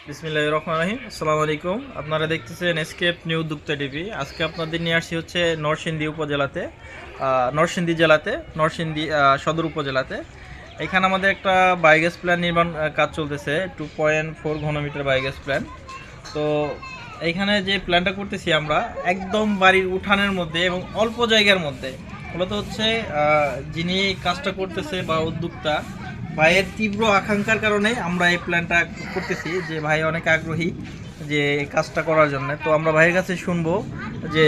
বিসমিল্লাহির রহমানির রহিম। আসসালামু আলাইকুম। আপনারা দেখতেছেন এসকেপ নিউ উদ্যোক্তা টিভি। আজকে আপনাদের নিয়ে আসছি হচ্ছে নরসিংদী উপজেলাতে, নরসিংদী জেলাতে, নরসিংদী সদর উপজেলাতে। এখানে আমাদের একটা বায়োগ্যাস প্ল্যান্ট নির্মাণ কাজ চলতেছে, 2.4 ঘনমিটার বায়োগ্যাস প্ল্যান্ট। তো এইখানে যে প্ল্যানটা করতেছি আমরা একদম বাড়ির উঠানের মধ্যে এবং অল্প জায়গার মধ্যে, মূলত হচ্ছে যিনি কাজটা করতেছে বা উদ্যোক্তা ভাইয়ের তীব্র আকাঙ্ক্ষার কারণে আমরা এই প্ল্যানটা করতেছি, যে ভাই অনেক আগ্রহী যে এই কাজটা করার জন্য। তো আমরা ভাইয়ের কাছে শুনবো যে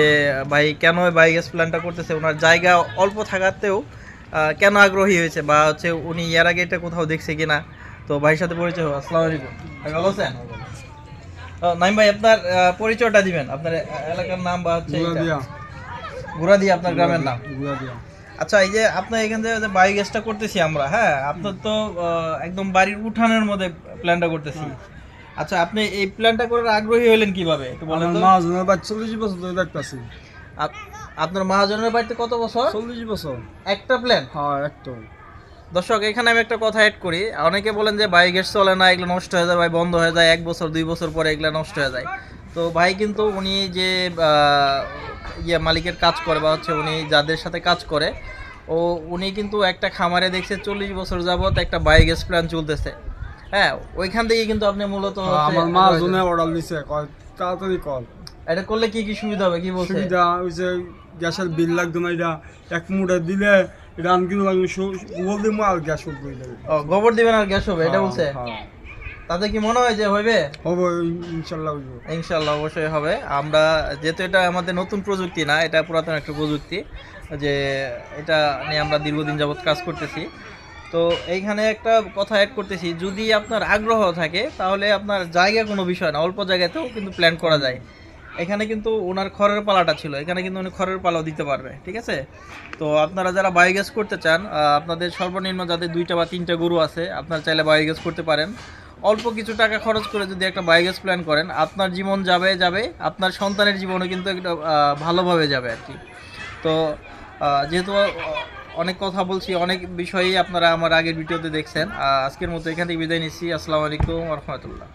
ভাই কেন বায়োগ্যাস প্ল্যানটা করতেছে, ওনার জায়গা অল্প থাকাতেও কেন আগ্রহী হয়েছে, বা হচ্ছে উনি এর আগে এটা কোথাও দেখছে কিনা। তো ভাইয়ের সাথে পরিচয় হোক। আসসালামু আলাইকুম ভাই, ভালো আছেন? নাইম ভাই, আপনার পরিচয়টা দিবেন, আপনার এলাকার নাম বা হচ্ছে ঘোড়াদিয়া, আপনার গ্রামের নাম। আচ্ছা, এই যে আপনার এখান থেকে যে বায়োগ্যাসটা করতেছি আমরা, হ্যাঁ, আপনার তো একদম বাড়ির উঠানের মধ্যে প্ল্যানটা করতেছি। আচ্ছা, আপনি এই প্ল্যানটা করার আগ্রহী হলেন কিভাবে একটু বলেন তো? মহাজনের বাড়ি 40 বছর ধরে দেখতেছি। আপনার মহাজনের বাড়িতে কত বছর? 40 বছর। একটা প্ল্যান? হ্যাঁ, একটা। দর্শক, এখানে আমি একটা কথা অ্যাড করি। অনেকে বলেন যে বায়োগ্যাস চলে না, এগুলো নষ্ট হয়ে যায়, ভাই বন্ধ হয়ে যায় 1 বছর 2 বছর পরে এগুলো নষ্ট হয়ে যায়। তো ভাই কিন্তু উনি যে মালিকের কাজ করে, বা হচ্ছে উনি যাদের সাথে কাজ করে, উনি কিন্তু একটা খামারে দেখছে 40 বছর যাবত একটা বায়োগ্যাস প্ল্যান্ট চলতেছে। হ্যাঁ, ওইখান থেকে কিন্তু আপনি মূলত আমার মহাজনে অর্ডার দিছে, কয় তাড়াতাড়ি কল। এটা করলে কি কি সুবিধা হবে, কি বলছে? সুবিধা হইছে গ্যাসের বিল লাগবে না, এটা এক মুঠা দিলে এটা আনকিলো লাগবে, গোবর দিব আর গ্যাস উঠবে। গোবর দিবেন আর গ্যাস হবে, এটা বলছে? হ্যাঁ। তাতে কি মনে হয় যে হইবে? হবে, ইনশাল্লাহ হইব। ইনশাল্লাহ অবশ্যই হবে। আমরা যেহেতু এটা আমাদের নতুন প্রযুক্তি না, এটা পুরাতন একটা প্রযুক্তি, যে এটা নিয়ে আমরা দীর্ঘদিন যাবৎ কাজ করতেছি। তো এইখানে একটা কথা অ্যাড করতেছি, যদি আপনার আগ্রহ থাকে তাহলে আপনার জায়গা কোনো বিষয় না, অল্প জায়গাতেও কিন্তু প্ল্যান করা যায়। এখানে কিন্তু ওনার খড়ের পালাটা ছিল, এখানে কিন্তু উনি খড়ের পালাও দিতে পারবে, ঠিক আছে? তো আপনারা যারা বায়োগ্যাস করতে চান, আপনাদের সর্বনিম্ন যাদের 2টা বা 3টা গরু আছে, আপনারা চাইলে বায়োগ্যাস করতে পারেন। অল্প কিছু টাকা খরচ করে যদি একটা বায়োগ্যাস প্ল্যান করেন, আপনার জীবন যাবে, আপনার সন্তানের জীবনও কিন্তু একটা ভালোভাবে যাবে আর কি। তো যেহেতু অনেক কথা বলছি, অনেক বিষয়ই আপনারা আমার আগের ভিডিওতে দেখছেন, আজকের মতো এখান থেকে বিদায় নিচ্ছি। আসসালামু আলাইকুম ওয়া রাহমাতুল্লাহ।